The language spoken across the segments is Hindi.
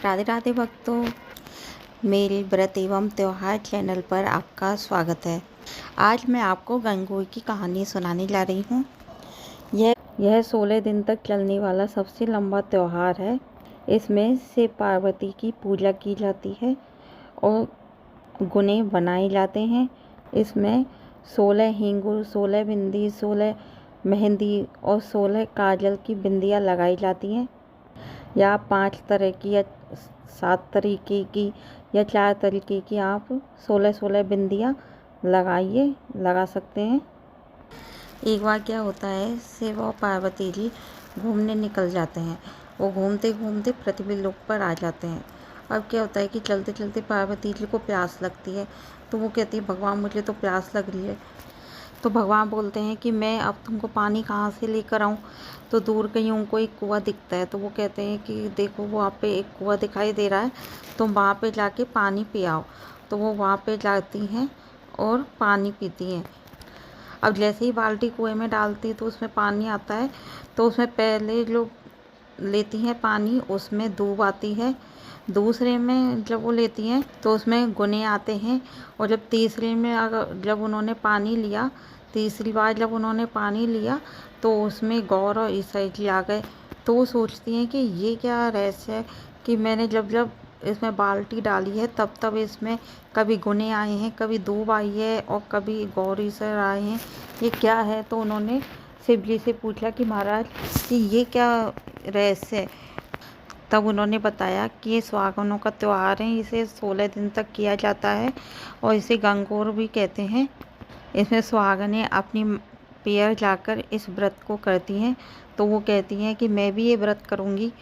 राधे राधे भक्तों, मेरे व्रत एवं त्योहार चैनल पर आपका स्वागत है। आज मैं आपको गंगोई की कहानी सुनाने जा रही हूँ। यह 16 दिन तक चलने वाला सबसे लंबा त्योहार है। इसमें शिव पार्वती की पूजा की जाती है और गुने बनाए जाते हैं। इसमें 16 हिंगुर, 16 बिंदी, 16 मेहंदी और 16 काजल की बिंदियाँ लगाई जाती हैं। या 5 तरह की या 7 तरीके की या 4 तरीके की आप 16 बिंदियाँ लगा सकते हैं। एक बार क्या होता है, शिव और पार्वती जी घूमने निकल जाते हैं। वो घूमते घूमते पृथ्वी लोक पर आ जाते हैं। अब क्या होता है कि चलते चलते पार्वती जी को प्यास लगती है, तो वो कहती है भगवान मुझे तो प्यास लग रही है। तो भगवान बोलते हैं कि मैं अब तुमको पानी कहाँ से लेकर आऊँ। तो दूर कहीं उनको एक कुआं दिखता है, तो वो कहते हैं कि देखो वहाँ पे एक कुआं दिखाई दे रहा है, तुम वहाँ पे जाके पानी पी आओ। तो वो वहाँ पे जाती हैं और पानी पीती हैं। अब जैसे ही बाल्टी कुएं में डालती है तो उसमें पानी आता है, तो उसमें पहले जो लेती हैं पानी उसमें दूब आती है। दूसरे में जब वो लेती हैं तो उसमें गुने आते हैं। और जब तीसरे में जब उन्होंने पानी लिया, तीसरी बार जब उन्होंने पानी लिया तो उसमें गौर और ईसाई जी आ गए। तो वो सोचती हैं कि ये क्या रहस्य है कि मैंने जब जब इसमें बाल्टी डाली है तब तब इसमें कभी गुने आए हैं, कभी दूब आई है और कभी गौर ईसर आए हैं, ये क्या है। तो उन्होंने शिव जी से पूछा कि महाराज कि ये क्या रहस्य है। तब उन्होंने बताया कि ये सुहागनों का त्यौहार है, इसे 16 दिन तक किया जाता है और इसे गंगोर भी कहते हैं। इसमें सुहागनें अपनी पियर जाकर इस व्रत को करती हैं। तो वो कहती हैं कि मैं भी ये व्रत करूँगी।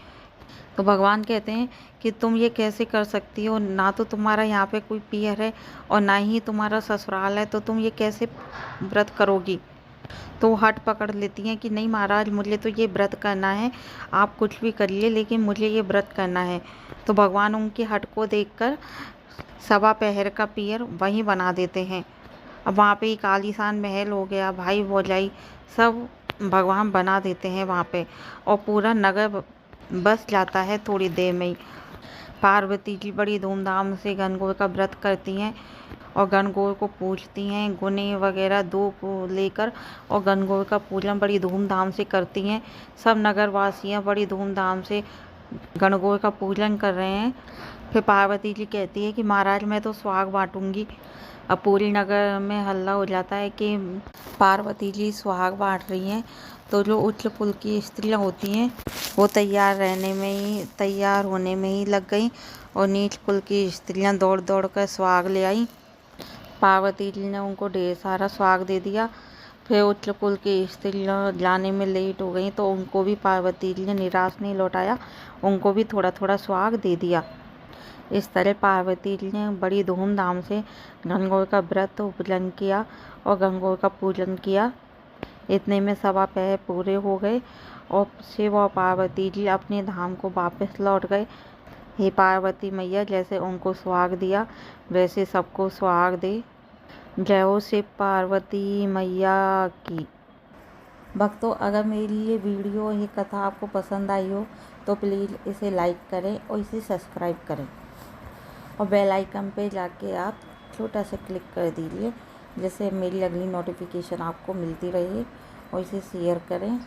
तो भगवान कहते हैं कि तुम ये कैसे कर सकती हो, ना तो तुम्हारा यहाँ पे कोई पियर है और ना ही तुम्हारा ससुराल है, तो तुम ये कैसे व्रत करोगी। तो वो हट पकड़ लेती हैं कि नहीं महाराज मुझे तो ये व्रत करना है, आप कुछ भी करिए लेकिन मुझे ये व्रत करना है। तो भगवान उनकी हट को देखकर सवा पहर का पियर वहीं बना देते हैं। अब वहाँ पे एक आलीशान महल हो गया, भाई भौजाई सब भगवान बना देते हैं वहाँ पे, और पूरा नगर बस जाता है थोड़ी देर में ही। पार्वती जी बड़ी धूमधाम से गणगौर का व्रत करती हैं और गणगौर को पूजती हैं, गुने वगैरह धूप लेकर, और गणगौर का पूजन बड़ी धूमधाम से करती हैं। सब नगरवासियाँ बड़ी धूमधाम से गणगौर का पूजन कर रहे हैं। फिर पार्वती जी कहती है कि महाराज मैं तो सुहाग बांटूंगी। अब पूरी नगर में हल्ला हो जाता है कि पार्वती जी सुहाग बांट रही हैं। तो जो उच्च कुल की स्त्रियाँ होती हैं वो तैयार होने में ही लग गई और नीच कुल की स्त्रियाँ दौड़ दौड़ कर सुहाग ले आई। पार्वती जी ने उनको ढेर सारा सुहाग दे दिया। फिर उच्च कुल की स्त्रियाँ जाने में लेट हो गई, तो उनको भी पार्वती जी ने निराश नहीं लौटाया, उनको भी थोड़ा थोड़ा सुहाग दे दिया। इस तरह पार्वती जी ने बड़ी धूमधाम से गणगौर का व्रत पूजन किया और गणगौर का पूजन किया। इतने में सवा पहर पूरे हो गए और शिव और पार्वती जी अपने धाम को वापस लौट गए। हे पार्वती मैया, जैसे उनको सुहाग दिया वैसे सबको सुहाग दे। जय हो शिव पार्वती मैया की। भक्तों, अगर मेरी ये वीडियो, ये कथा आपको पसंद आई हो तो प्लीज़ इसे लाइक करें और इसे सब्सक्राइब करें और बेल आइकन पे जाके आप छोटा सा क्लिक कर दीजिए, जिससे मेरी अगली नोटिफिकेशन आपको मिलती रहे, और इसे शेयर करें।